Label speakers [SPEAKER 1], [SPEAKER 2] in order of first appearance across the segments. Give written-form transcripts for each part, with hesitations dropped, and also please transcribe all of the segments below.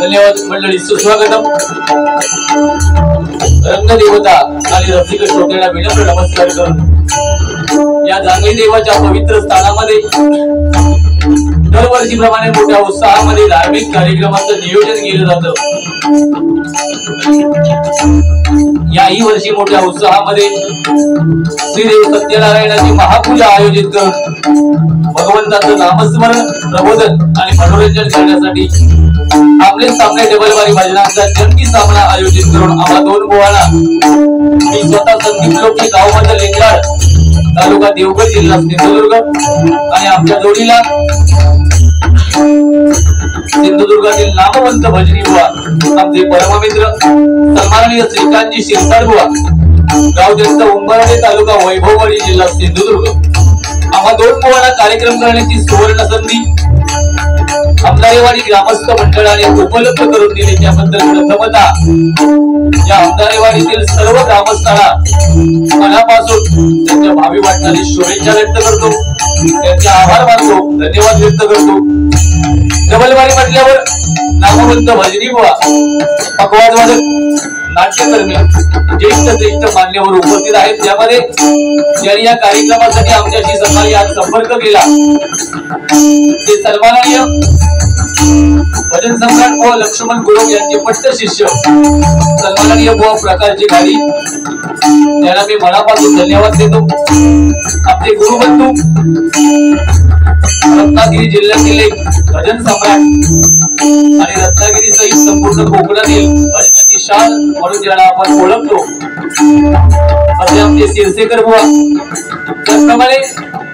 [SPEAKER 1] धन्यवाद मंडळी. सुस्वागतम. रंगदेवता आणि रसिक श्रोत्यांना विनम्र नमस्कार करून या जांगली देवाच्या पवित्र स्थानामध्ये दरवर्षीप्रमाणे मोठ्या उत्साहामध्ये धार्मिक कार्यक्रमाचं नियोजन केलं जातं. याही वर्षी मोठ्या उत्साहामध्ये श्रीदेव सत्यनारायणाची महापूजा आयोजित करून भगवंताचं नामस्मरण, प्रबोधन आणि मनोरंजन करण्यासाठी आपले सामने डबलबारी भजनांचा जंगी सामना आयोजित करून आम्हा दोन बोळाला मी स्वतः संदीप लोके गाव मधलं लेकराड तालुका देवगड जिल्हा सिंधुदुर्ग आणि आमच्या जोडीला सिंधुदुर्गातील नामवंत भजनी बुवा आमचे परममित्र सन्माननीय श्रीकांतजी शिरसाट बुवा गाव त्यांचा उंबरडे तालुका वैभववाडी जिल्हा सिंधुदुर्ग. आम्हा दोन बोळाला कार्यक्रम करण्याची सुवर्ण संधी आमदारेवाडी ग्रामस्थ मंडळाने उपलब्ध करून दिली त्याबद्दल प्रथमतः या आमदारेवाडीतील सर्व ग्रामस्थांना मनापासून त्यांच्या भावी वाटणारी शुभेच्छा व्यक्त करतो, त्यांचे आभार मानतो, धन्यवाद व्यक्त करतो. डबलबारी म्हटल्यावर नामवंत भजनी बुवा, पकवाजवादक, नाट्यकर्मी, ज्येष्ठ मान्यवर उपस्थित आहेत. त्यामध्ये ज्यांनी या कार्यक्रमासाठी आमच्याशी सकाळी आज संपर्क केला ते सन्माननीय भजन सम्राट बुवा लक्ष्मण गुरव यांचे पट्ट शिष्य सन्माननीय बुवा प्रकाशजी घाडी, त्यांना मी मनापासून धन्यवाद देतो. आपले गुरुबंधू रत्नागिरी जिल्ह्यातील एक भजन सम्राट आणि रत्नागिरी सहित संपूर्ण कोकणातील भजनाची शान म्हणून ज्याला आपण ओळखतो असे आमचे सिरसेकर बुवा, त्याचप्रमाणे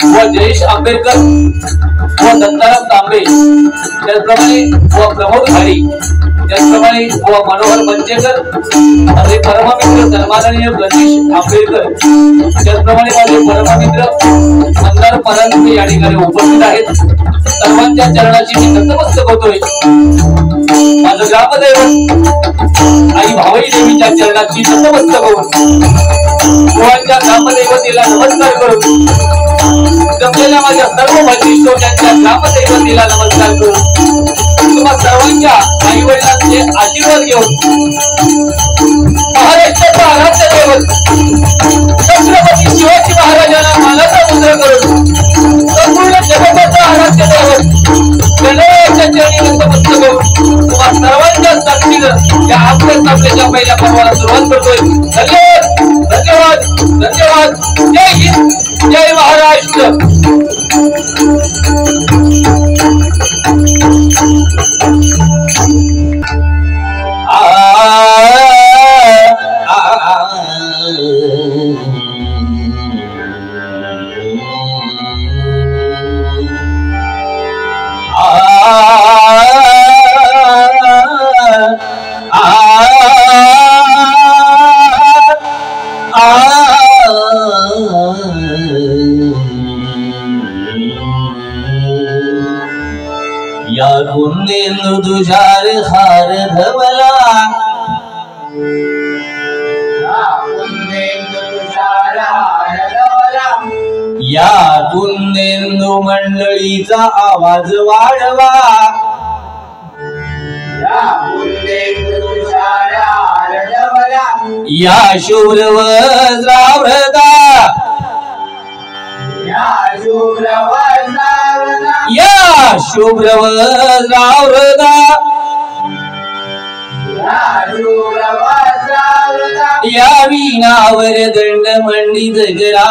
[SPEAKER 1] बुवा जयेश आंबेडकर, बुवा दत्ताराम तांबे, त्याचप्रमाणे बुवा प्रमोद घाडी, त्याचप्रमाणे बुवा मनोहर मंचेकर, असे परममित्र सन्माननीय गणेश आंबेडकर, त्याचप्रमाणे माझे परममित्र मंदार परांजपे या ठिकाणी उपस्थित आहेत. सर्वांच्या चरणाची मी नतमस्तक होतोय. माझं ग्रामदैवत आई भावई देवीच्या चरणाची नतमस्तक होऊन बुवांच्या ग्रामदैवतेला नमस्कार करून जमलेल्या माझ्या सर्व भजनी श्रोत्यांच्या ग्रामदैवतेला नमस्कार करून तुम्हा सर्वांच्या आई वडिलांचे आशीर्वाद घेऊन महाराष्ट्राचा आराध्य दैवत छत्रपती शिवाजी महाराजांना मानाचा मुद्रा करून संपूर्ण जगताचा आराध्य दैवत गणरायाच्या चरणी नतमस्तक होऊन तुम्हा सर्वांच्या साक्षीने परममित्र या आपल्या पहिल्या पर्वाला सुरुवात करतोय. धन्यवाद धन्यवाद धन्यवाद. जय हिंद जय महाराष्ट्र. या कुंदेंदु तुषार हार धवला या कुंदेंदु मंडळीचा आवाज वाढवा. या शुभ्र वज्रावृता या शुभ्र वज्रावृता या वीणावर दंड मंडित करा.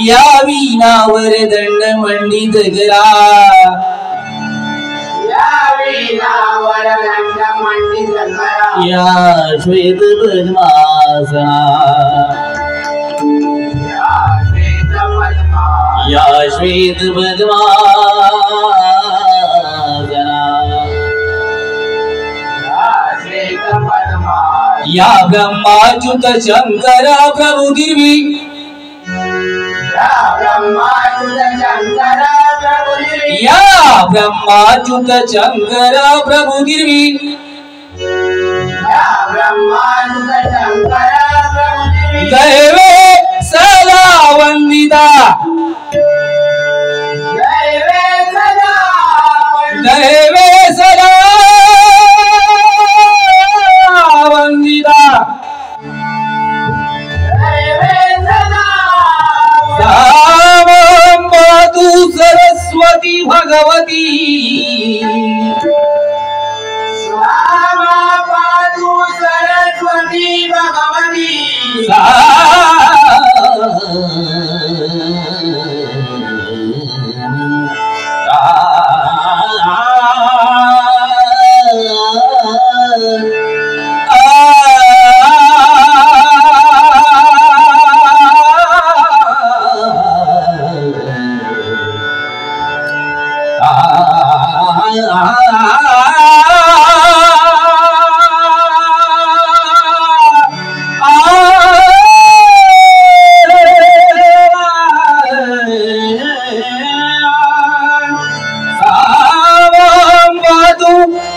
[SPEAKER 1] या वीणावर दंड मंडित करा. या श्वेत पद्मासना या श्वेत पद्मासना या ब्रह्माच्युत शंकर प्रभु गिरवी या ब्रह्माच्युत शंकर प्रभु गिरवी दैवे सदा वंदिता दैवे सदा वंदिता सामंबतु सरस्वती भगवती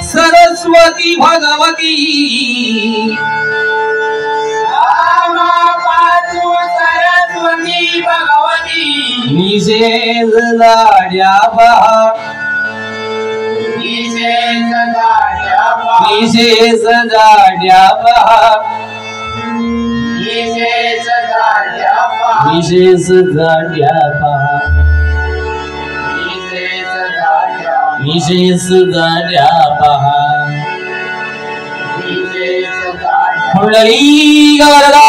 [SPEAKER 1] सरस्वती भगवती निषेध दाड्या पहा निषेध दाड्या पहा निषेध दाड्या पहा निषेध दाड्या पहा पुंडलिक वरदा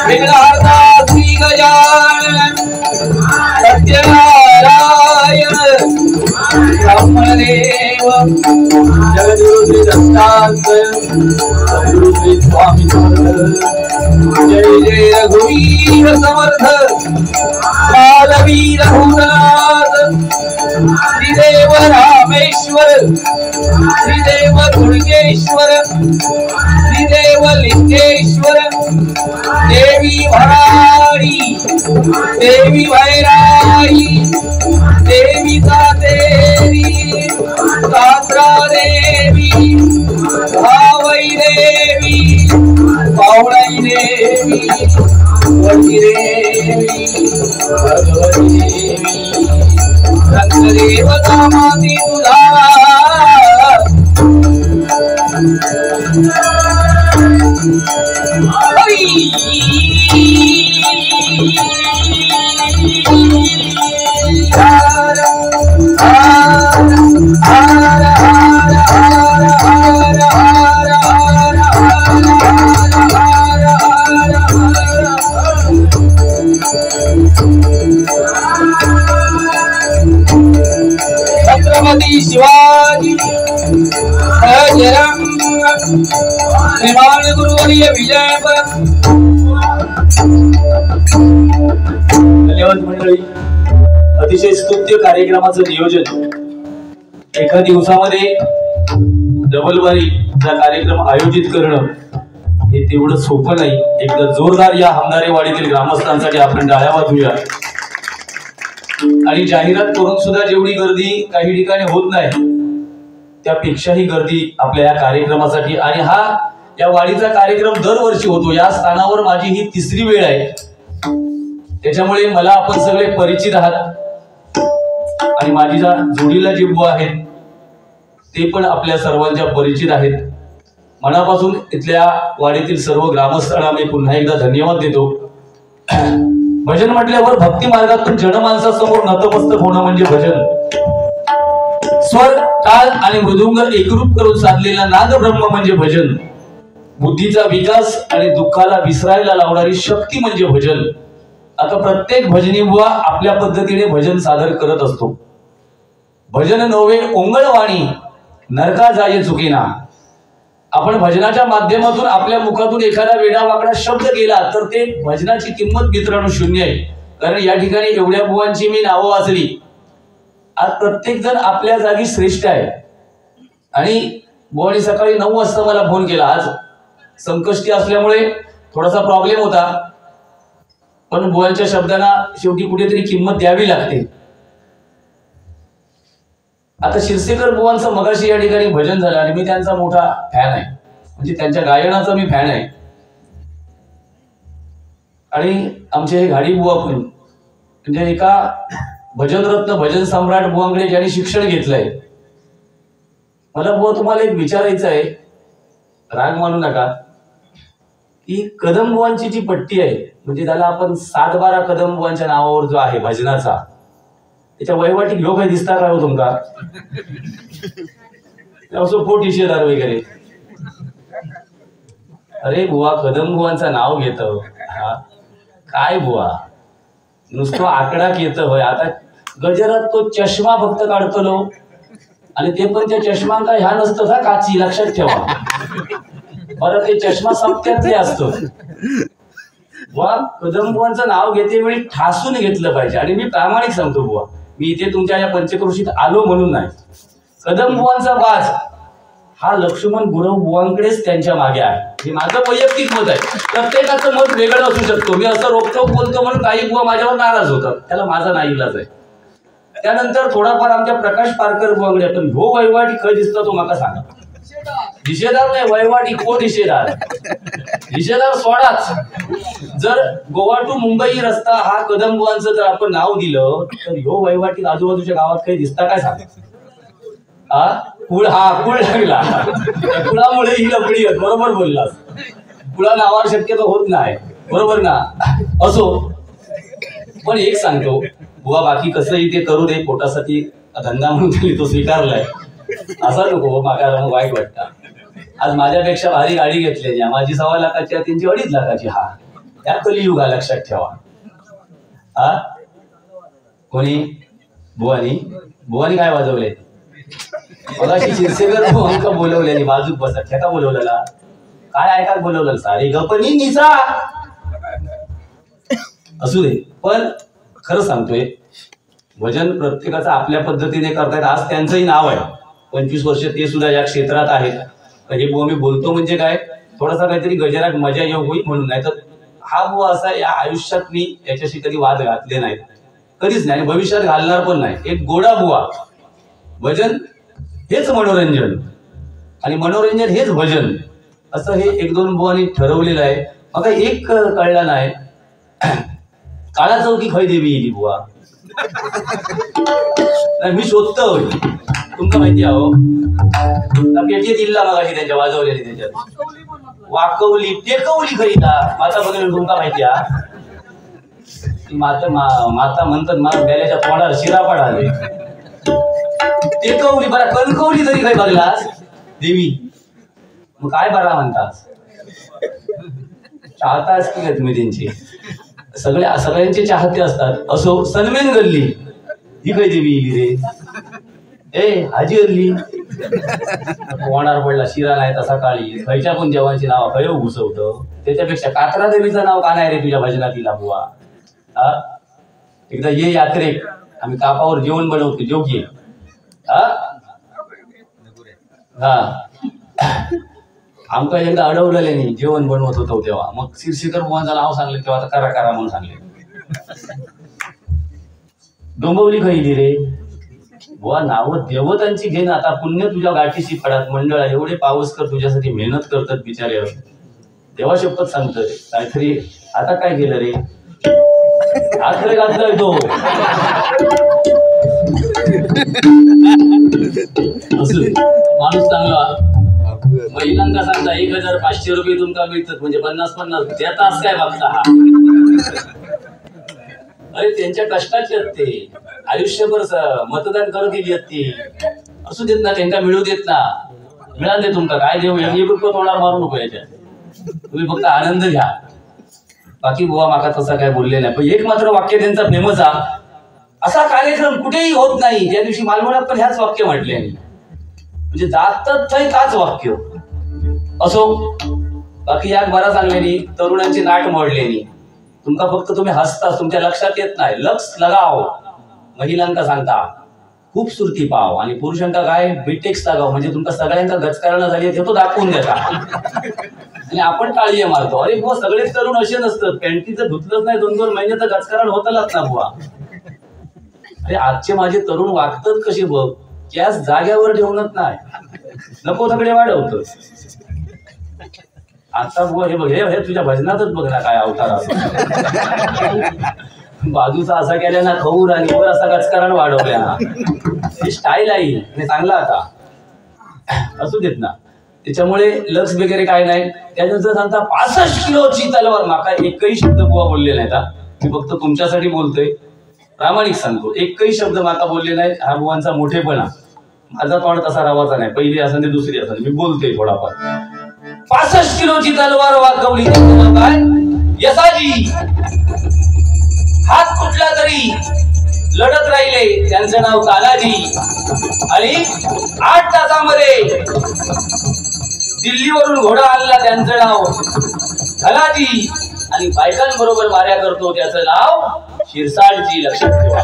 [SPEAKER 1] विघ्नार्ता श्री गजानन सत्यनारायण ब्रह्मदेव जगद्गुरु दत्तात्रेय सद्गुरु श्री स्वामी जय जय रघुवीर समर्थ बालवीर भूतनाथ श्रीदेव रामेश्वर श्रीदेव दुर्गेश्वर श्रीदेव लिंगेश्वर देवी भराड़ी देवी भैराई देवी तातेरी तात्रा देवी भावई देवी पौड़ई देवी भगवती देवी भगवती देवी देवता माती तुझा छत्रपती शिवाजी जयराम श्रीमान गुरुवर्य विजय धन्यवाद मंडळी. अतिशय स्तुत्य कार्यक्रमाचं नियोजन एका दिवसामध्ये डबल वारीचा कार्यक्रम आयोजित करणं हे तेवढं सोपं नाही. एकदा जोरदार या हमदारेवाडीतील ग्रामस्थांसाठी आपण टाळ्या वाजवूया. आणि जाहिरात करून सुद्धा जेवढी गर्दी काही ठिकाणी होत नाही त्यापेक्षाही गर्दी आपल्या या कार्यक्रमासाठी. आणि हा या वाडीचा कार्यक्रम दरवर्षी होतो. या स्थानावर माझी ही तिसरी वेळ आहे. त्याच्यामुळे मला आपण सगळे परिचित आहात आणि माझी ज्या जोडीला जे बुवा आहेत ते पण आपल्या सर्वांच्या परिचित आहेत. मनापासून इथल्या वाडीतील सर्व ग्रामस्थांना मी पुन्हा एकदा धन्यवाद देतो. भजन म्हटल्यावर भक्ती मार्गातून जनमानसासमोर नतमस्तक होणं म्हणजे भजन. स्वर ताल आणि मृदुंग एकरूप करून साधलेला नाद ब्रह्म म्हणजे भजन. बुद्धीचा विकास आणि दुःखाला विसरायला लावणारी शक्ती म्हणजे भजन. आता प्रत्येक भजनी बुवा आपल्या पद्धतीने भजन सादर करत असतो. भजन नव्हे ओंगळवाणी नरका जाय चुकीना. आपण भजनाच्या माध्यमातून आपल्या मुखातून एखादा वेडा वाकडा शब्द गेला तर ते भजनाची किंमत मित्रांनो शून्य आहे. कारण या ठिकाणी एवढ्या बुवांची मी नावं वाचली. आज प्रत्येक जण आपल्या जागी श्रेष्ठ आहे. आणि बुवानी सकाळी 9 वाजता मला फोन केला. आज संकष्टी असल्यामुळे थोडासा प्रॉब्लेम होता पण बुवांच्या शब्दांना शेवटी कुठेतरी किंमत द्यावी लागते. आता शिरसेकर बुवांचं मगाशी या ठिकाणी भजन झालं आणि मी त्यांचा मोठा फॅन आहे. म्हणजे त्यांच्या गायनाचा मी फॅन आहे. आणि आमचे हे गाडी बुवा पण म्हणजे एका भजनरत्न भजन सम्राट बुवांकडे ज्यांनी शिक्षण घेतलंय. मला बुवा तुम्हाला एक विचारायचं आहे, राग मानू नका, की कदम बुवांची जी पट्टी आहे म्हणजे त्याला आपण 7-12 कदम बुवांच्या नावावर जो आहे भजनाचा त्याच्या वैवाटी घेऊ काही दिसता काय हो तुमका असं पोट इशेदार वगैरे. अरे बुवा कदम बुवांचं नाव घेत हा काय बुवा नुसतं आकडाक येत होय. आता गजरात तो चष्मा फक्त काढतो आणि ते पण त्या चष्मांका ह्या नसतं का काची, लक्षात ठेवा बरं. ते चष्मा संपत्यातले असतो. बुवा कदम बुवांचं नाव घेते वेळी ठासून घेतलं पाहिजे. आणि मी प्रामाणिक सांगतो बुवा, मी इथे तुमच्या या पंचक्रोशीत आलो म्हणून नाही. कदम बुवांचा बाज हा लक्ष्मण गुरव बुवांकडेच त्यांच्या मागे आहे. हे माझं वैयक्तिक मत आहे. प्रत्येकाचं मत वेगळं असू शकतो. मी असं रोखठोक बोलतो म्हणून काही बुवा माझ्यावर नाराज होतात, त्याला माझा नाईलाज आहे. त्यानंतर थोडाफार आमच्या प्रकाश पारकर बुवांकडे पण हो वैवाटी खय दिसतो तो मला सांगा. हिशेदार नाही वैवाटी कोण हिशेदार. हिशेदार सोडाच. जर गोवा टू मुंबई रस्ता हा कदम बुवांचं जर आपण नाव दिलं तर ह्यो वैवाटी आजूबाजूच्या गावात काही दिसता काय सांगा. कुळ लागला. कुळामुळे ही लपडी होत. बरोबर बोललास. कुळा नावावर शक्यतो होत नाही. बरोबर ना. असो पण एक सांगतो बुवा, बाकी कसंही ते करू दे, पोटासाठी धंदा म्हणून तो स्वीकारलाय असा नको मागा वाईट वाटतं. आज माझ्यापेक्षा भारी गाडी घेतली, माझी 1.25 लाखाची त्यांची 2.5 लाखाची. हा त्या कलियुगा लक्षात ठेवा. हा कोणी बुवानी काय वाजवले मला शिरसेकर बुवांका बोलवलेली बाजूक बसा ठेका बोलवलेला काय ऐका बोलवलं सारे गपनी निसा असू दे. पण खरं सांगतोय भजन प्रत्येकाचं आपल्या पद्धतीने करतायत. आज त्यांचंही नाव आहे. 25 वर्ष ते सुद्धा या क्षेत्रात आहेत. हे बुवा मी बोलतो म्हणजे काय थोडासा काहीतरी गजरात मजा येऊ होईल म्हणून. नाही तर हा बुवा असा या आयुष्यात मी याच्याशी कधी वाद घातले नाहीत, कधीच नाही, भविष्यात घालणार पण नाही. एक गोडा बुवा. भजन हेच मनोरंजन आणि मनोरंजन हेच भजन असं हे 1-2 बुवांनी ठरवलेलं आहे. मला एक कळलं नाही काळा चौकी खय देवी येली बुवा मी शोधतो तुमका माहिती आहो पेटी दिला मगाशी त्यांच्या वाजवलेली त्याच्यात वाकवली टेकवली खरीदा माता बघून तुमका माहिती माता माता म्हणतात मला बेल्याच्या तोंडावर शिरा पडाले टेकवली बरा कणकवली तरी खय बघलास देवी मग काय बरा म्हणतास चाहतास की काय तुम्ही त्यांची सगळ्यांचे चाहते असतात असो सनमेन गल्ली ही काय देवी रे ए हाजी हल्ली होणार पडला शिरा नाही तसा काळी खयच्या पण देवांची नाव खय घुसवतं त्याच्यापेक्षा कात्रा देवीचं नाव का नाही रे तुझ्या भजनातीला बुवा हा एकदा ये यात्रेक आम्ही कापावर जेवण बनवतो जेवघे हा आमका एकदा अडवलेले नाही जेवण बनवत होतो तेव्हा मग शिरशीकर बुवांचं नाव सांगले तेव्हा आता करा करा म्हणून सांगले डोंबवली खैली रे बुवा नाव देवतांची घेण आता पुण्य तुझ्या गाठीशी पडात मंडळा एवढे पावसकर तुझ्यासाठी मेहनत करतात बिचारे देवा शपथ सांगतोय काहीतरी आता काय केलं रे आखरे घातलाय तो माणूस चांगला महिलांना सांगता 1500 रुपये तुमका मिळतात म्हणजे 50-50 देतास काय बघता हा अरे त्यांच्या कष्टाचे आहेत ते आयुष्यभर मतदान करत गेली आहेत ती असू देत ना त्यांना मिळू देत ना मिळाले तुमका काय देऊ 1 रुपये तोंडावर मारू नको याच्यात तुम्ही फक्त आनंद घ्या बाकी बुवा माका तसा काय बोलले नाही पण एक मात्र वाक्य त्यांचा फेमस असा कार्यक्रम कुठेही होत नाही त्या दिवशी मालवणात पण ह्याच वाक्य म्हटले म्हणजे जातात थंय ताच वाक्य असो बाकी याक बरा सांगलेली तरुणांची नाट मोडलेली तुमका फक्त तुम्ही हसताच तुमच्या लक्षात येत नाही लक्ष लगाव महिलांका सांगता खूप सुरती पाव आणि पुरुषांका काय बिटेक्स लागाव म्हणजे तुमका सगळ्यांका गचकारणं झाली आहे तो दाखवून देता आणि आपण टाळी मारतो अरे बुवा सगळेच तरुण असे नसतात पॅन्टीचं धुतलंच नाही 2-2 महिने तर गचकारण होतलच ना बुवा अरे आजचे माझे तरुण वागतात कशी बघ गॅस जाग्यावर ठेवणच नाही नको तकडे वाढवत आता बुवा हे बघ हे तुझ्या भजनातच बघ ना काय अवतार बाजूचा असा केल्या ना खऊर आणि वर असा गचकारण वाढवल्या ना हे स्टाईल आहे आणि चांगला आता असू देत ना त्याच्यामुळे लक्ष वगैरे काय नाही त्यानंतर सांगता 65 किलोची तलवार माका एकही शब्द बुवा बोलले नाहीत मी फक्त तुमच्यासाठी बोलतोय प्रामाणिक सांगतो एकही शब्द माका बोलले नाही हा बुवांचा मोठेपणा माझा तोंड तसा रावाचा नाही पहिली असं ते दुसरी असं मी बोलतोय थोडाफार 65 किलोची तलवार वाकवली काय यसाजी हात कुठला तरी लढत राहिले त्यांचं नाव तानाजी आणि 8 तासामध्ये दिल्लीवरून घोडा आणला त्यांचं नाव धनाजी आणि बायकांबरोबर माऱ्या करतो त्याचं नाव शिरसाळजी लक्षात ठेवा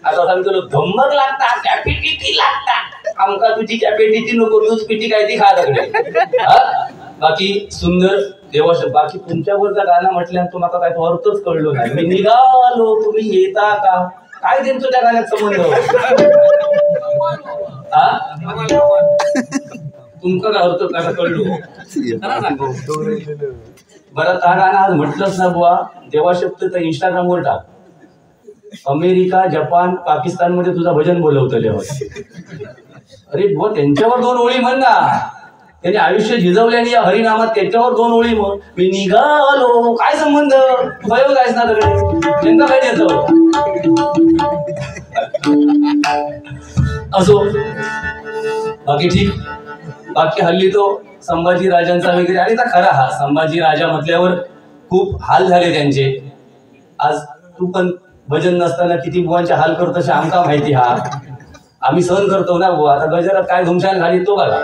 [SPEAKER 1] आता सांगतो धम्मक लागता कॅपिटिटी लागता आमका तुझी कॅपिटिटी नको तूच पिटी काय ती खा लागले बाकी सुंदर देवाश बाकी तुमच्यावरचा गाणं म्हटल्यानंतर तुम्हाला काय तो अर्थच कळलो नाही मी निघालो तुम्ही येता का काय त्यांचं त्या गाण्यात संबंध तुमका काय अर्थ काय कळलो बरं हा गाणं आज म्हटलंच ना बुवा देवाशक्त तर इंस्टाग्रामवर टाक अमेरिका जपान पाकिस्तान मध्ये तुझा भजन बोलवतं अरे बुवा त्यांच्यावर 2 ओळी म्हण ना त्यांनी आयुष्य झिजवल्याने या हरिनामात त्याच्यावर 2 ओळी म्हण मी निघालो काय संबंध उपयोग आहेस ना तिकडे नेमका काय देतो असो बाकी ठीक बाकी हल्ली तो संभाजी राजांचा वगैरे आणि खरा हा संभाजी राजा म्हटल्यावर खूप हाल झाले त्यांचे आज तू पण भजन नसताना किती बुवांचे हाल करतो असे आमका माहिती हा आम्ही सहन करतो ना बुवा आता गजरात काय धुमशान घाली तो बघा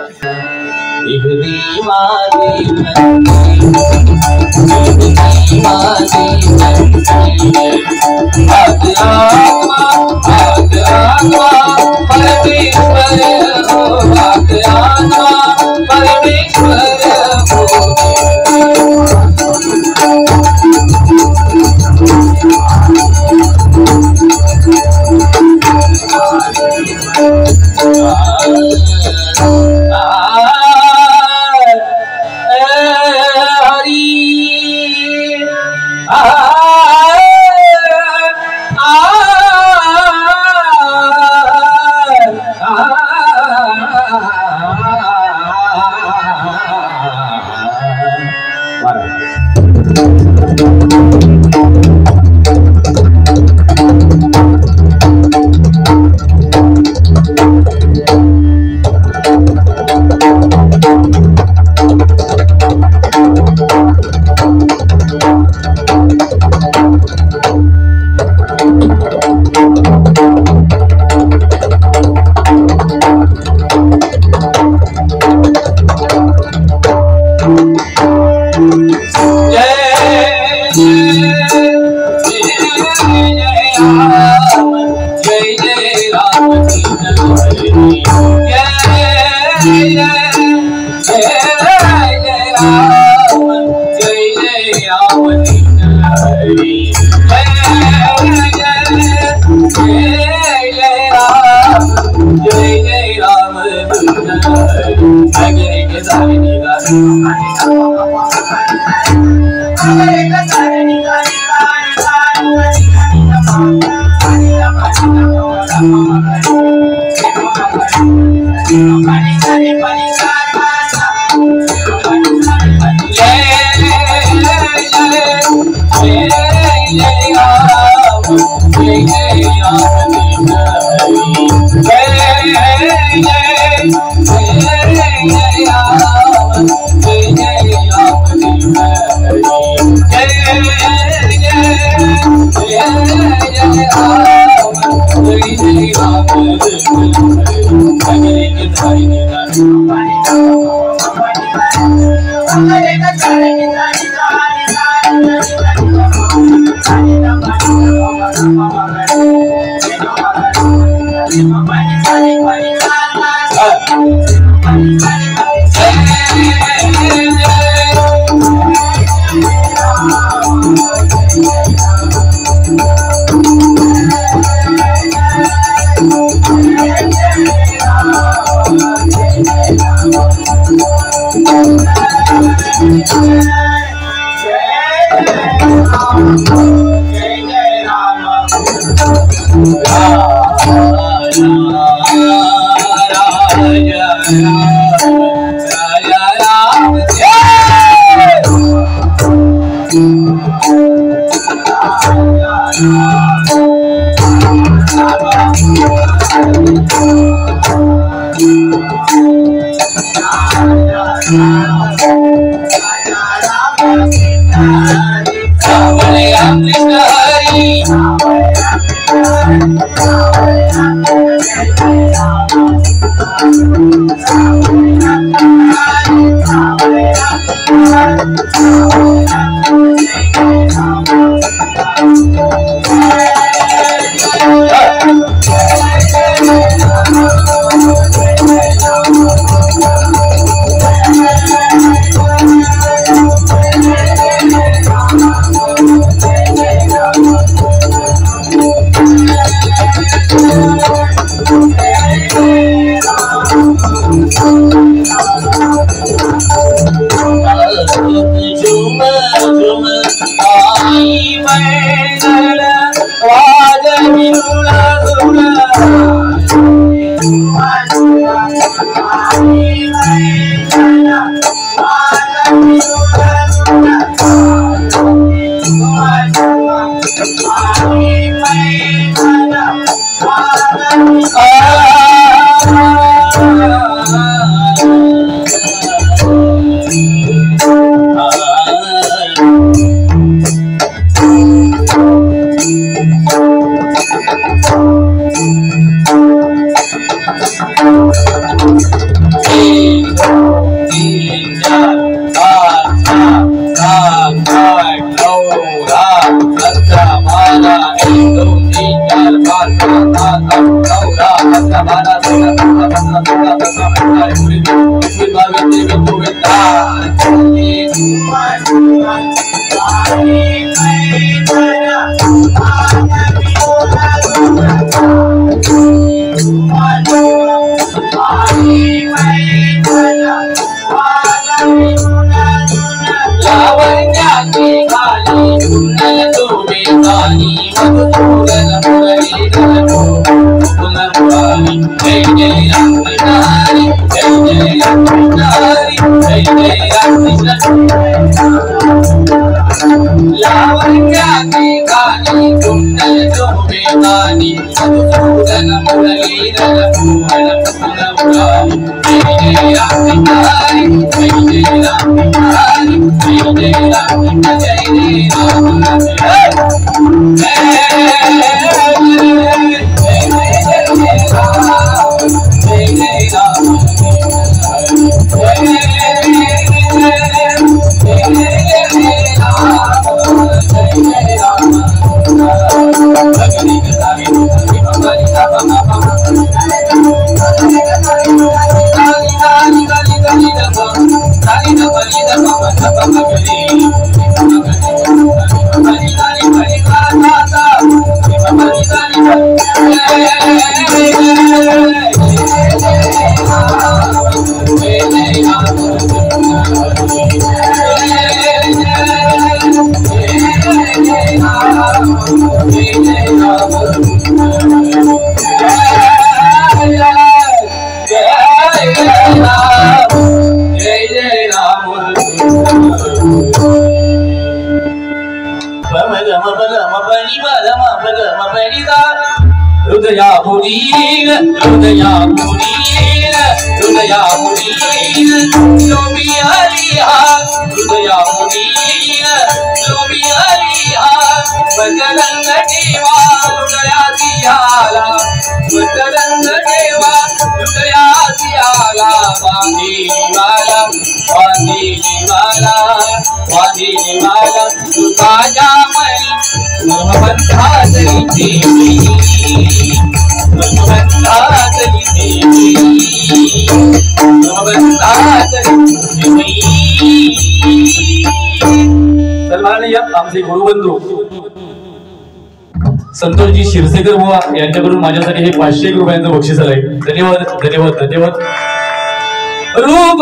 [SPEAKER 1] Jai Jai Ram Krishna लावण्याची गाणी कुंडल जोमेदानी मधुसूदन मुरलीधर पूर्ण पूर्ण जय जय राम हरी जय जय राम हरी जय जय राम जय जय राम आमचे गुरुबंधू संतोषजी शिरसेकर बुवा यांच्याकडून माझ्यासाठी हे 500 रुपयांचं बक्षीस आलंय. धन्यवाद धन्यवाद धन्यवाद. रूप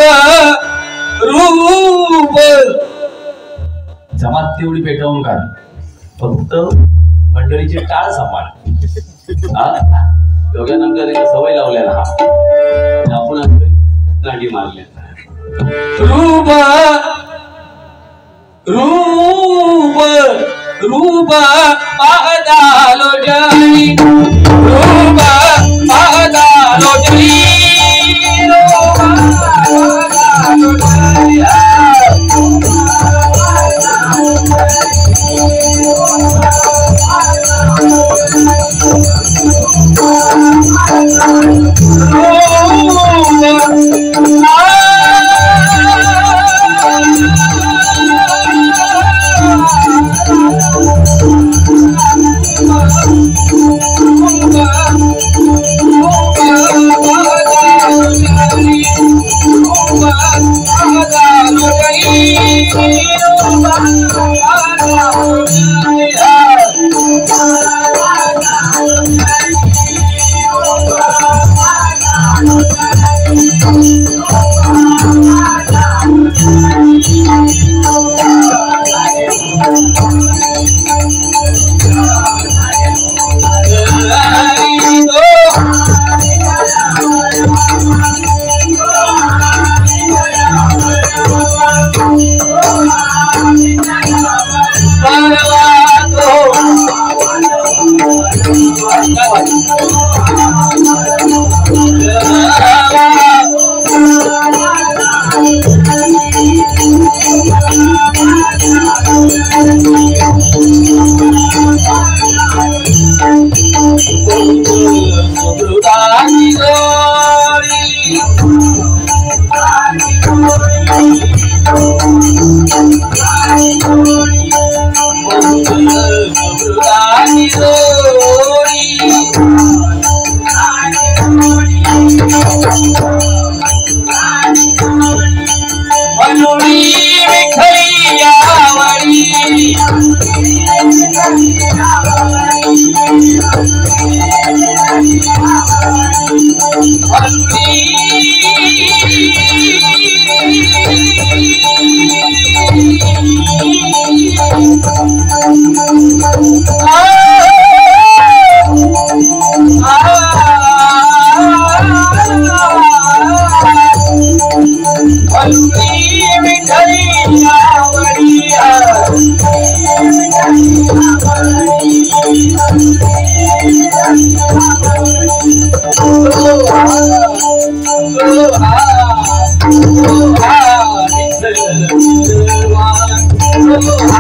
[SPEAKER 1] रूप जमात तेवढी पेटवून काढ, फक्त मंडळीची टाळ सांभाळ. योग्यानंतर सवय लावल्याला आपण नाटी मारल्या. रूप रूप रूप पाहतालो जळी रूप पाहतालो जळी रूप पाहतालो जळी
[SPEAKER 2] Hallelujah.
[SPEAKER 1] Oh,